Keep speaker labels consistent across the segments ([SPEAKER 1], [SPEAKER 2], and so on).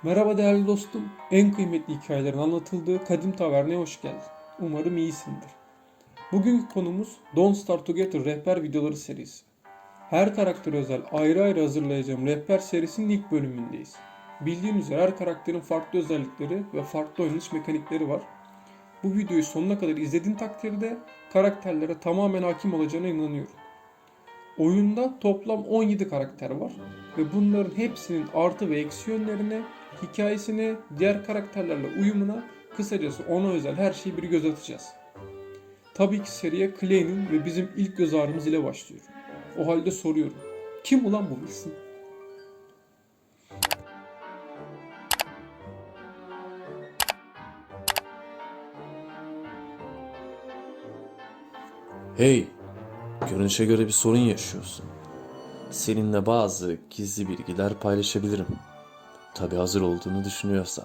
[SPEAKER 1] Merhaba değerli dostum. En kıymetli hikayelerin anlatıldığı Kadim Taverna'ya hoş geldin. Umarım iyisindir. Bugünkü konumuz Don't Starve Together rehber videoları serisi. Her karaktere özel ayrı ayrı hazırlayacağım rehber serisinin ilk bölümündeyiz. Bildiğiniz üzere her karakterin farklı özellikleri ve farklı oynanış mekanikleri var. Bu videoyu sonuna kadar izlediğin takdirde karakterlere tamamen hakim olacağına inanıyorum. Oyunda toplam 17 karakter var ve bunların hepsinin artı ve eksi yönlerine, hikayesine, diğer karakterlerle uyumuna, kısacası ona özel her şeyi bir göz atacağız. Tabii ki seriye Clay'nin ve bizim ilk göz ağrımız ile başlıyor. O halde soruyorum. Kim ulan bu Wilson?
[SPEAKER 2] Hey, görünüşe göre bir sorun yaşıyorsun. Seninle bazı gizli bilgiler paylaşabilirim. Tabii hazır olduğunu düşünüyorsan.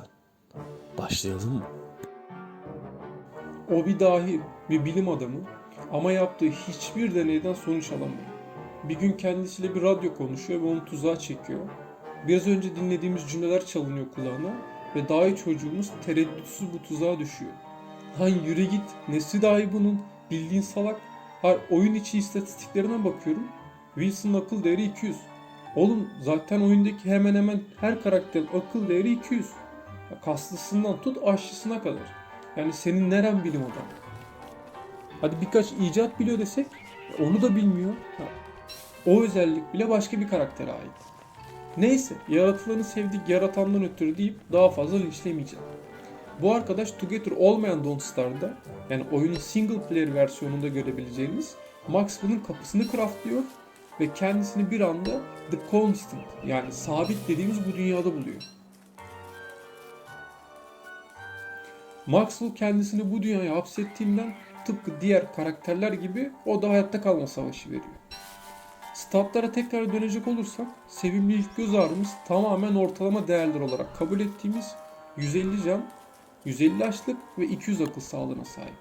[SPEAKER 2] Başlayalım mı?
[SPEAKER 1] O bir dahi, bir bilim adamı ama yaptığı hiçbir deneyden sonuç alamıyor. Bir gün kendisiyle bir radyo konuşuyor ve onu tuzağa çekiyor. Biraz önce dinlediğimiz cümleler çalınıyor kulağına ve dahi çocuğumuz tereddütsüz bu tuzağa düşüyor. Lan yürü git, nesi dahi bunun, bildiğin salak. Oyun içi istatistiklerine bakıyorum. Wilson'ın akıl değeri 200. Oğlum zaten oyundaki hemen hemen her karakterin akıl değeri 200. Ya kaslısından tut aşçısına kadar. Yani senin neren bilim adamı? Hadi birkaç icat biliyor desek onu da bilmiyor. O özellik bile başka bir karaktere ait. Neyse yaratılanı sevdik yaratandan ötürü deyip daha fazla linçlemeyeceğim. Bu arkadaş Together olmayan Don't Starve'da yani oyunun single player versiyonunda görebileceğiniz Maxwell'ın kapısını craftlıyor ve kendisini bir anda The Constant yani sabit dediğimiz bu dünyada buluyor. Maxwell kendisini bu dünyaya hapsettiğinden tıpkı diğer karakterler gibi o da hayatta kalma savaşı veriyor. Statlara tekrar dönecek olursak sevimli ilk göz ağrımız tamamen ortalama değerler olarak kabul ettiğimiz 150 can, 150 açlık ve 200 akıl sağlığına sahip.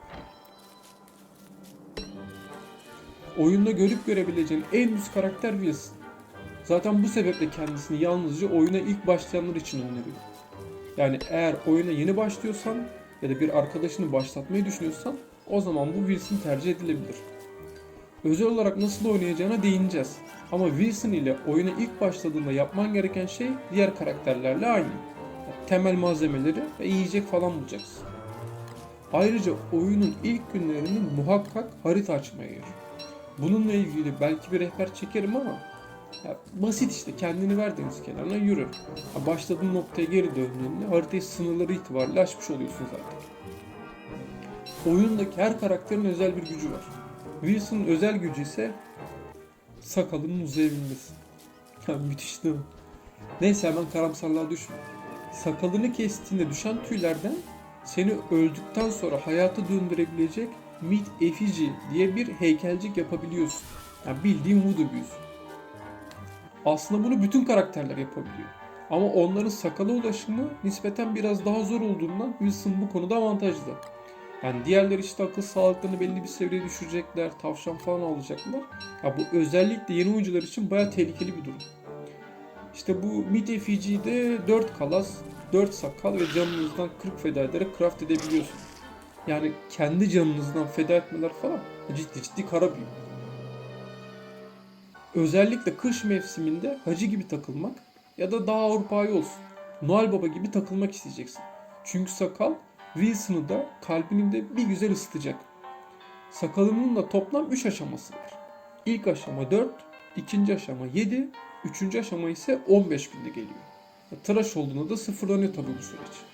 [SPEAKER 1] Oyunda görüp görebileceğin en üst karakter Wilson. Zaten bu sebeple kendisini yalnızca oyuna ilk başlayanlar için öneriyor. Yani eğer oyuna yeni başlıyorsan ya da bir arkadaşını başlatmayı düşünüyorsan o zaman bu Wilson tercih edilebilir. Özel olarak nasıl oynayacağına değineceğiz. Ama Wilson ile oyuna ilk başladığında yapman gereken şey diğer karakterlerle aynı. Temel malzemeleri ve yiyecek falan bulacaksın. Ayrıca oyunun ilk günlerinde muhakkak harita açmaya yarıyor. Bununla ilgili belki bir rehber çekerim ama basit işte kendini ver deniz kenarına yürü. Başladığın noktaya geri döndüğünde haritayı sınırları itibariyle aşmış oluyorsun zaten. Oyundaki her karakterin özel bir gücü var. Wilson'ın özel gücü ise sakalının uzayabilmesi. Müthiş değil mi? Neyse hemen karamsarlığa düşme. Sakalını kestiğinde düşen tüylerden seni öldükten sonra hayata döndürebilecek Meat Effigy diye bir heykelcik yapabiliyorsun. Yani bildiğin voodoo büyüsü. Aslında bunu bütün karakterler yapabiliyor. Ama onların sakala ulaşımı nispeten biraz daha zor olduğundan Wilson bu konuda avantajlı. Yani diğerleri işte akıl sağlıklarını belli bir seviyeye düşürecekler, tavşan falan alacaklar. Ya bu özellikle yeni oyuncular için bayağı tehlikeli bir durum. İşte bu Meat Effigy'de 4 kalas, 4 sakal ve canınızdan 40 feda ederek craft edebiliyorsunuz. Yani kendi canınızdan feda etmeler falan ciddi ciddi kara büyü. Özellikle kış mevsiminde hacı gibi takılmak ya da daha Avrupa'yı olsun. Noel Baba gibi takılmak isteyeceksin. Çünkü sakal Wilson'ı da kalbini de bir güzel ısıtacak. Sakalının da toplam 3 aşaması var. İlk aşama 4, ikinci aşama 7, üçüncü aşama ise 15 günde geliyor. Tıraş olduğunda da sıfırlanıyor tabii bu süreç.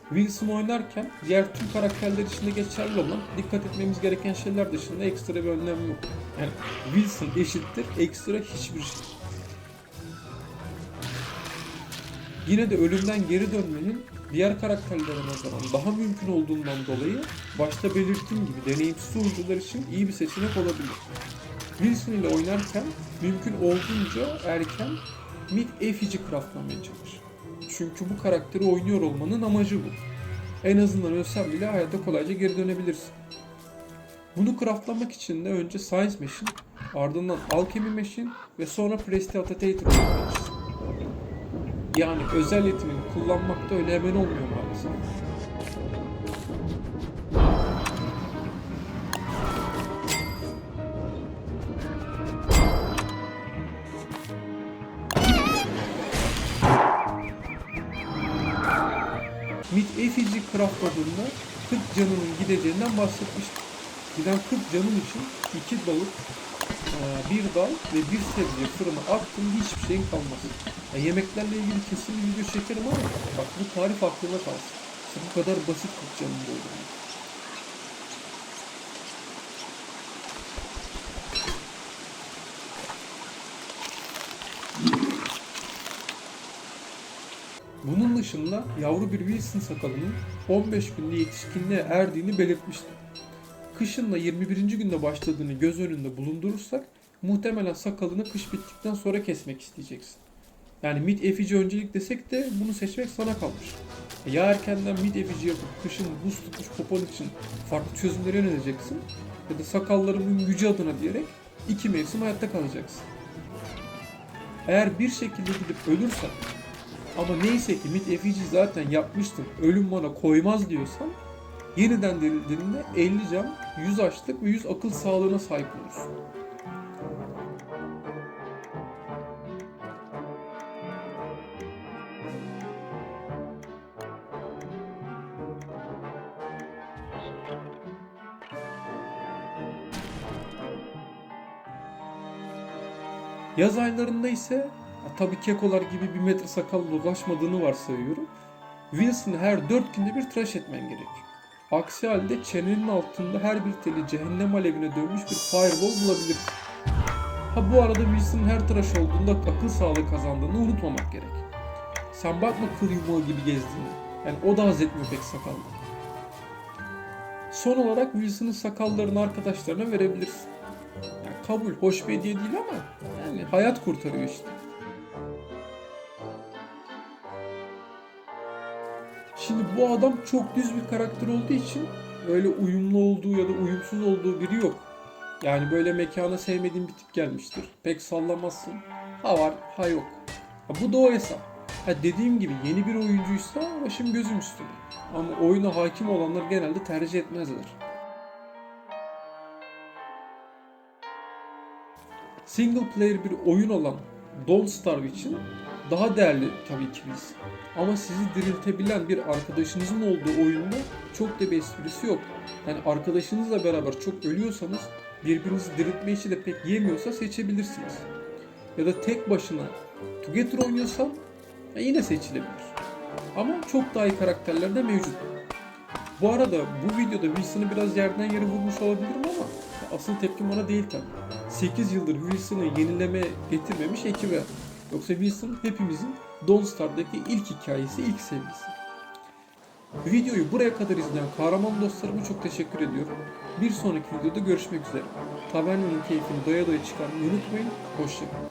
[SPEAKER 1] Wilson oynarken diğer tüm karakterler için de geçerli olan dikkat etmemiz gereken şeyler dışında ekstra bir önlem yok. Yani Wilson eşittir ekstra hiçbir şey. Yine de ölümden geri dönmenin diğer karakterlere nazaran daha mümkün olduğundan dolayı başta belirttiğim gibi deneyimsiz oyuncular için iyi bir seçenek olabilir. Wilson ile oynarken mümkün olduğunca erken Meat Effigy craftlamaya çalış. Çünkü bu karakteri oynuyor olmanın amacı bu. En azından ölsen bile hayata kolayca geri dönebilirsin. Bunu craftlamak için de önce Science Machine, ardından Alchemy Machine ve sonra Prestidigitator oynayabilirsin. Yani özel yeteneğini kullanmak da öyle hemen olmuyor maalesef. Mid-Effigy craftladığında 40 canının gideceğinden bahsetmiştim. Giden 40 canın için 2 balık, bir dal ve bir sebze fırına attım, hiçbir şeyin kalmaz. Yemeklerle ilgili kesin bir video çekerim ama bak bu tarif aklına kalsın. İşte bu kadar basit 40 canın doldurmak. Bunun dışında yavru bir Wilson sakalının 15 günde yetişkinliğe erdiğini belirtmiştim. Kışın da 21. günde başladığını göz önünde bulundurursak muhtemelen sakalını kış bittikten sonra kesmek isteyeceksin. Yani mid-effigy öncelik desek de bunu seçmek sana kalmış. Ya erkenden mid-effigy yapıp kışın buz tutmuş popon için farklı çözümlere yöneleceksin ya da sakallarımın gücü adına diyerek 2 mevsim hayatta kalacaksın. Eğer bir şekilde gidip ölürsen ama neyse ki mid-effigy zaten yapmıştım, ölüm bana koymaz diyorsan yeniden dirildiğinde 50 can, 100 açlık ve 100 akıl sağlığına sahip olursun. Yaz aylarında ise tabii kekolar gibi 1 metre sakalla dolaşmadığını varsayıyorum. Wilson'ı her 4 günde bir tıraş etmen gerekiyor. Aksi halde çenenin altında her bir teli cehennem alevine dönmüş bir fireball bulabilirsin. Ha bu arada Wilson'ın her tıraş olduğunda akıl sağlığı kazandığını unutmamak gerek. Sen bakma kıl yumağı gibi gezdiğini. Yani o da haz etmiyor pek sakallı. Son olarak Wilson'ın sakallarını arkadaşlarına verebilirsin. Yani kabul, hoş bir hediye değil ama yani hayat kurtarıyor işte. Şimdi bu adam çok düz bir karakter olduğu için öyle uyumlu olduğu ya da uyumsuz olduğu biri yok. Yani böyle mekana sevmediğin bir tip gelmiştir. Pek sallamazsın. Ha var, ha yok. Ha, bu da o hesap. Ha, dediğim gibi yeni bir oyuncuysa başım gözüm üstüne. Ama oyuna hakim olanlar genelde tercih etmezler. Single player bir oyun olan Don't Starve için daha değerli tabii ki biz. Ama sizi diriltebilen bir arkadaşınızın olduğu oyunda çok da bir esprisi yok. Yani arkadaşınızla beraber çok ölüyorsanız birbirinizi diriltme işi de pek yemiyorsa seçebilirsiniz. Ya da tek başına Together oynuyorsan yine seçilebilir. Ama çok daha iyi karakterler de mevcut. Bu arada bu videoda Wilson'ı biraz yerden yere vurmuş olabilirim ama asıl tepkim ona değil tabii. 8 yıldır Wilson'ı yenileme getirmemiş ekibe. Yoksa Wilson hepimizin Don't Starve'daki ilk hikayesi, ilk sevgisi. Videoyu buraya kadar izleyen kahraman dostlarıma çok teşekkür ediyorum. Bir sonraki videoda görüşmek üzere. Tavernanın keyfini doya doya çıkarmayı unutmayın. Hoşçakalın.